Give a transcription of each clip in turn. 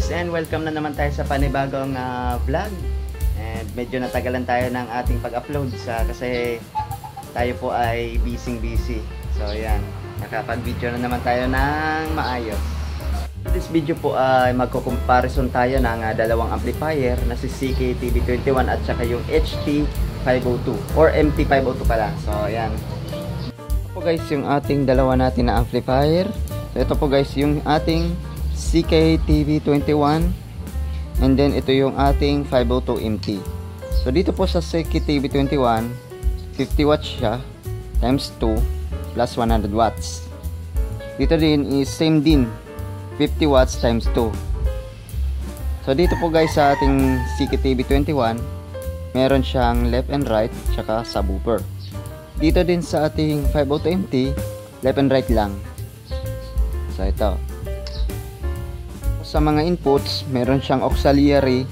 guys, and welcome na naman tayo sa panibagong vlog. And medyo natagalan tayo ng ating pag-upload kasi tayo po ay busy. So yan, nakapag-video na naman tayo ng maayos. This video po ay magko-comparison tayo ng dalawang amplifier na si CK-TV21 at saka yung HT502 or MT502 pala. So yan. Ito po guys yung ating dalawa natin na amplifier. So ito po guys yung ating CK-TV21 and then ito yung ating 502MT. So dito po sa CK-TV21 50 watts siya times 2 plus 100 watts. Dito din is same din 50 watts times 2. So dito po guys sa ating CK-TV21 meron siyang left and right tsaka subwoofer. Dito din sa ating 502MT left and right lang. So ito sa mga inputs, meron siyang auxiliary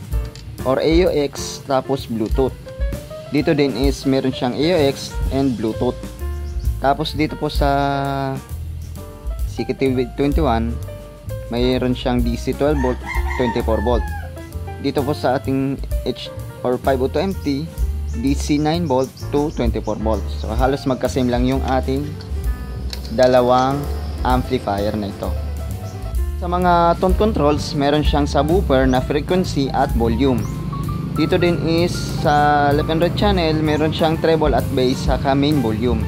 or AUX tapos Bluetooth. Dito din is meron siyang AUX and Bluetooth. Tapos dito po sa CK-TV21, mayroon siyang DC 12 volt, 24 volt. Dito po sa ating H or 502MT, DC 9 volt to 24 volts. So halos magka-same lang yung ating dalawang amplifier na ito. Sa mga tone controls, meron siyang subwoofer na frequency at volume. Dito din is sa left and right channel, meron siyang treble at bass saka main volume.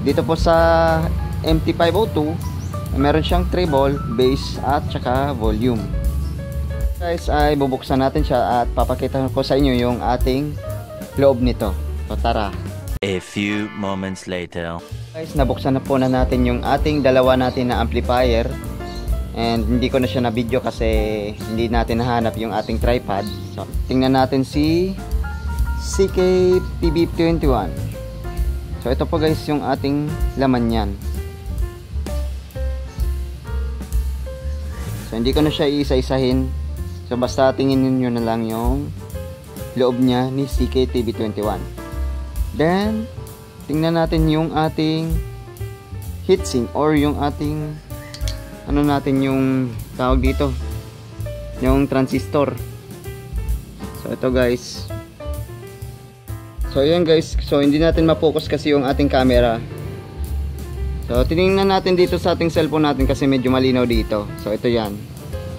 Dito po sa MT502, meron siyang treble, bass at saka volume. Guys, ay bubuksan natin siya at papakita ko sa inyo yung ating loob nito. So tara. A few moments later. Guys, nabuksan na po na natin yung ating dalawa natin na amplifier. And hindi ko na siya na video kasi hindi natin nahanap yung ating tripod. So, tingnan natin si CK-TV21. So, ito po guys yung ating laman yan. So, hindi ko na siya iisa-isahin. So, basta tinginin nyo na lang yung loob niya ni CK-TV21. Then, tingnan natin yung ating heatsink or yung ating ano natin yung tawag dito, yung transistor. So ito guys, so ayan guys, so hindi natin ma-focus kasi yung ating camera. So tinignan natin dito sa ating cellphone natin kasi medyo malinaw dito. So ito yan,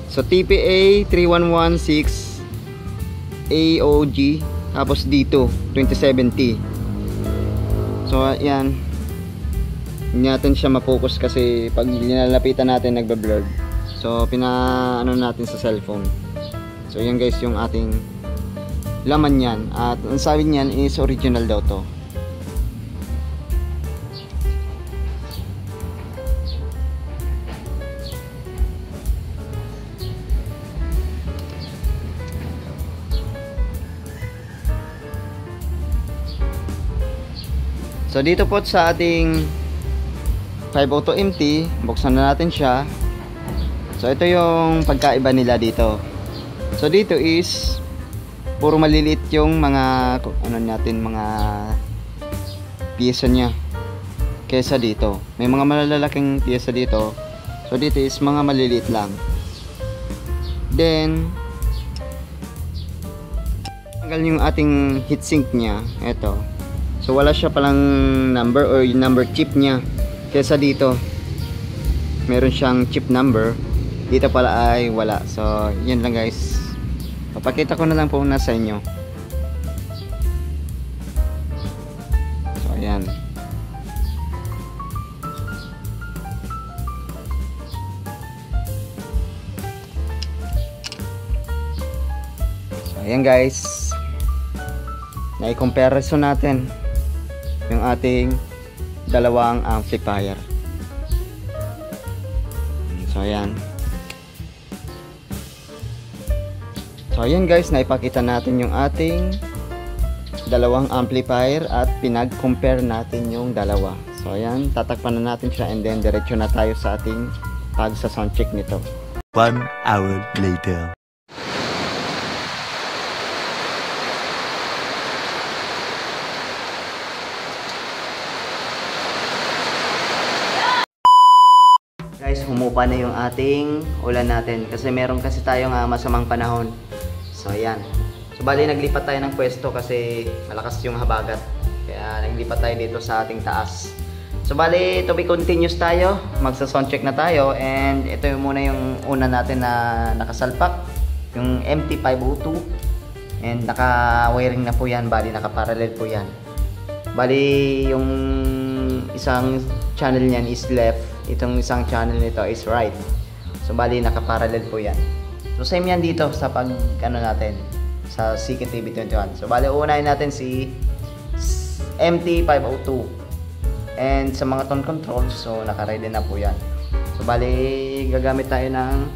so TPA 3116 AOG tapos dito 2070. So ayan, hindi natin siya ma-focus kasi pag nilalapitan natin nagbe-blur. So pinaano natin sa cellphone. So yan guys yung ating laman yan. At ang sabi niyan is original daw to. So dito po sa ating 502MT, buksan na natin siya. So ito yung pagkaiba nila dito. So dito is puro maliliit yung mga ano natin, mga piyesa niya kaysa dito. May mga malalaking piyesa dito. So dito is mga maliliit lang. Then tanggal yung ating heatsink niya. Ito. So wala siya palang number or yung number chip niya. Kesa dito meron siyang chip number, dito pala ay wala. So yun lang guys, papakita ko na lang po na sa inyo. So ayan, so ayan guys, na-comparison natin yung ating dalawang amplifier. So ayan. So ayan guys, naipakita natin yung ating dalawang amplifier at pinag-compare natin yung dalawa. So ayan, tatakpan na natin siya and then diretso na tayo sa ating pag-sound check nito. 1 hour later. Guys, humupa na yung ating ulan natin. Kasi meron kasi tayong masamang panahon. So ayan. So bali naglipat tayo ng pwesto kasi malakas yung habagat. Kaya naglipat tayo dito sa ating taas. So bali to be continuous tayo. Magsa-sound check na tayo. And ito yung muna yung una natin na nakasalpak. Yung MT502. And naka-wiring na po yan. Bali naka-parallel po yan. Bali yung isang channel niyan is left. Itong isang channel nito is right. So bali naka-parallel po yan. So same yan dito sa pag natin sa CKTV21. So bali uunahin natin si MT502. And sa mga tone controls, so naka-ready na po yan. So bali gagamit tayo ng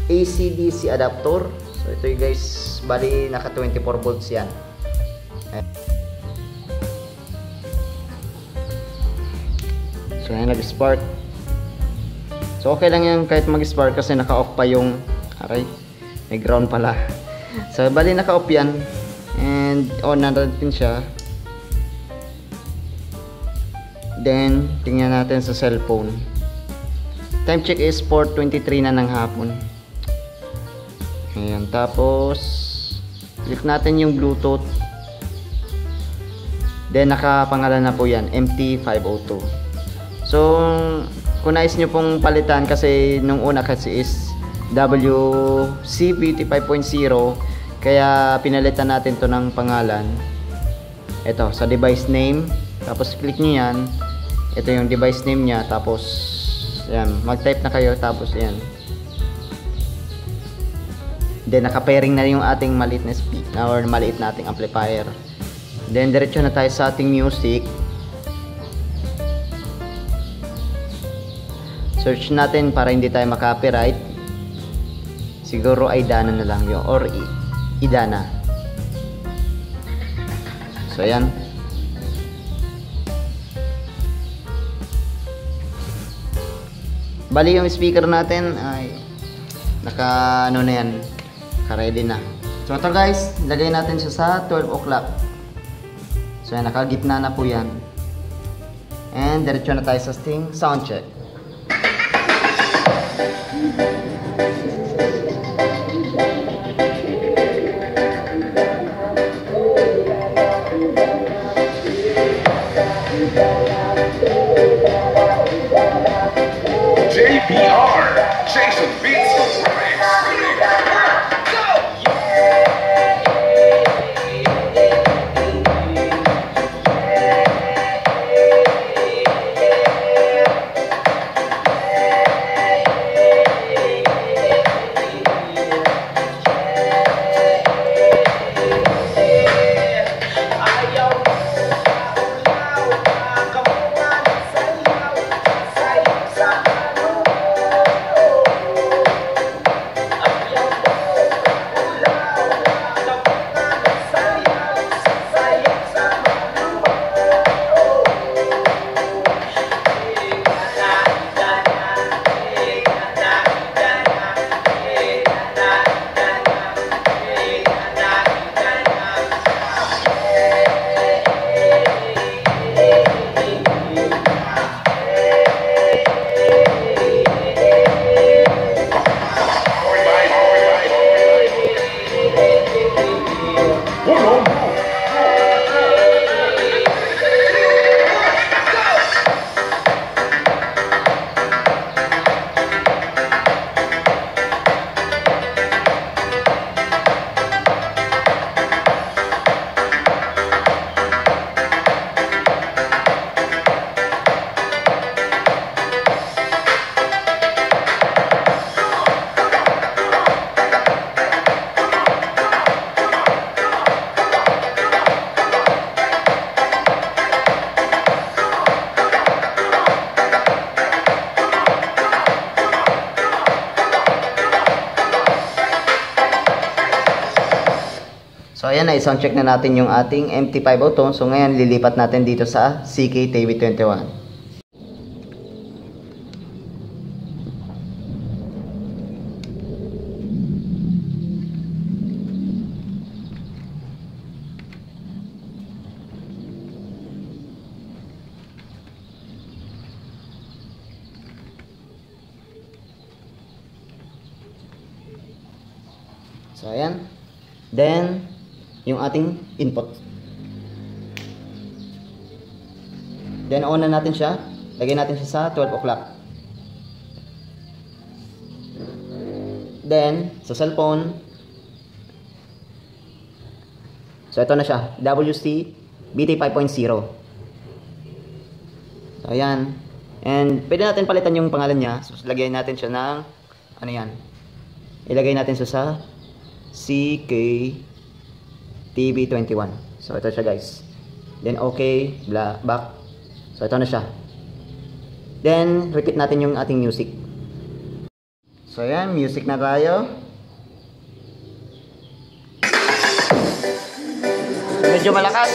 AC/DC adapter. So ito yung guys, bali naka 24 volts yan. So yan, nag-spark. So okay lang yan kahit mag-spark kasi naka-off pa yung aray, may ground pala. So bali naka-off yan. And on na natin siya. Then tingnan natin sa cellphone. Time check is 4:23 na ng hapon. Ayan, tapos click natin yung Bluetooth. Then nakapangalan na po yan, MT502. So kung nais nyo pong palitan, kasi nung una kasi is WCVT 5.0, kaya pinalitan natin to ng pangalan. Ito sa device name, tapos click nyo yan. Ito yung device name nya, tapos yan, mag-type na kayo, tapos yan. Then naka-pairing na yung ating maliit na speaker or maliit na ating amplifier. Then diretso na tayo sa ating music. Search natin para hindi tayo maka-copyright. Siguro Idana na lang yun, or Idana. So ayan. Bali yung speaker natin ay naka ano na yan, naka-ready na. So ito guys, lagay natin siya sa 12 o'clock. So yan, naka-gitna na po yan. And diretso na tayo sa sound check. JPR, Jason Beats, remix. So ayan na, i-sound check na natin yung ating MT502. So ngayon lilipat natin dito sa CKTV21. So, ayan. Then, yung ating input. Then, on na natin siya. Lagay natin siya sa 12 o'clock. Then, sa cellphone. So, ito na siya. WC BT 5.0. So, ayan. And, pwede natin palitan yung pangalan niya. So, lagyan natin siya ng, ano yan. Ilagay natin siya sa CK TV21. So, ito siya guys. Then, okay. Back. So, ito na siya. Then, repeat natin yung ating music. So, ayan. Music na tayo. Medyo malakas.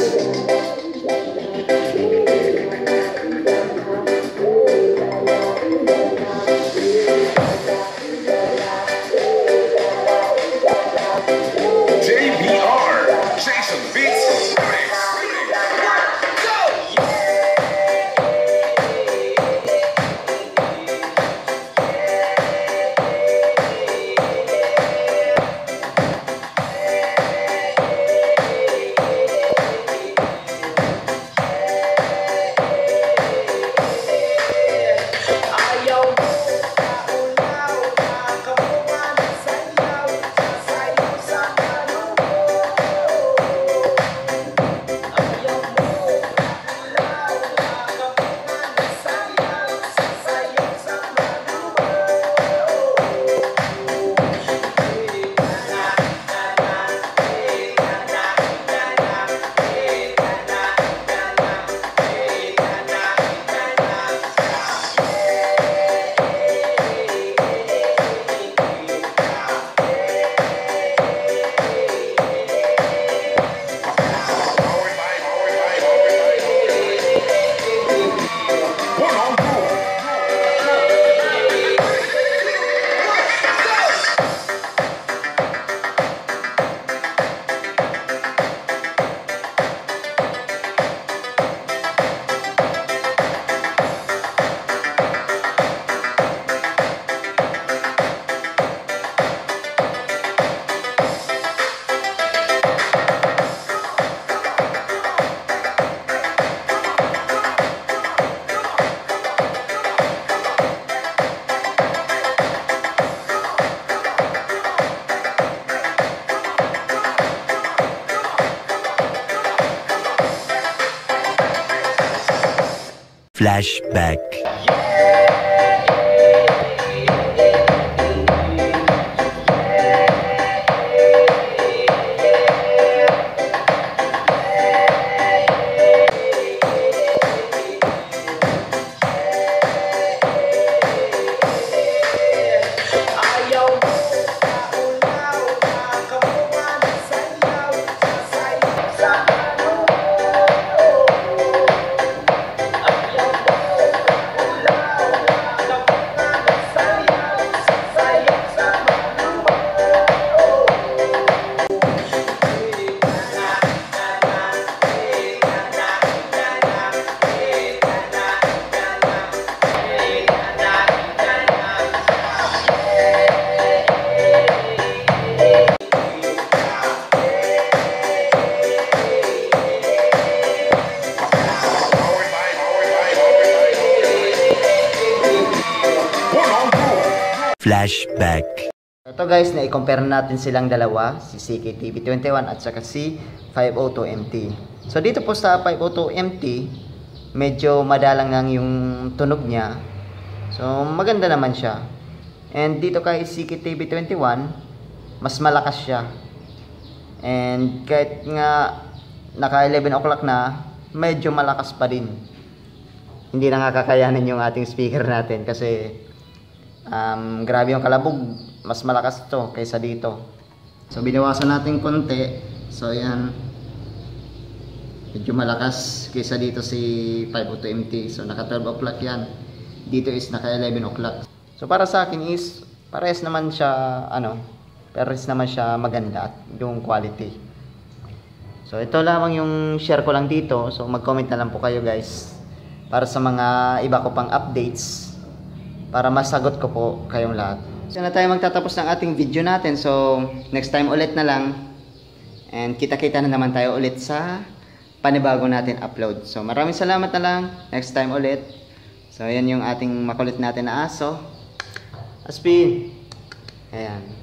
Flashback. Flashback. Ito guys, na-compare natin silang dalawa, si CKTV21 at saka si 502MT. So dito po sa 502MT, medyo madalang lang yung tunog niya. So maganda naman siya. And dito kay CKTV21, mas malakas siya. And kahit nga naka 11 o'clock na, medyo malakas pa din. Hindi na nga kakayanin yung ating speaker natin kasi grabe yung kalabog, mas malakas to kaysa dito. So binawasan natin konti. So yan, medyo malakas kaysa dito si 502MT. So naka 12 o'clock yan, dito is naka 11 o'clock. So para sa akin is parehas naman siya, parehas naman siya maganda at yung quality. So ito lamang yung share ko lang dito. So mag-comment na lang po kayo guys para sa mga iba ko pang updates, para masagot ko po kayong lahat. So na tayo magtatapos ng ating video natin. So next time ulit na lang. And kita-kita na naman tayo ulit sa panibago natin upload. So maraming salamat na lang. Next time ulit. So ayan yung ating makulit natin na aso. Aspin. Ayan.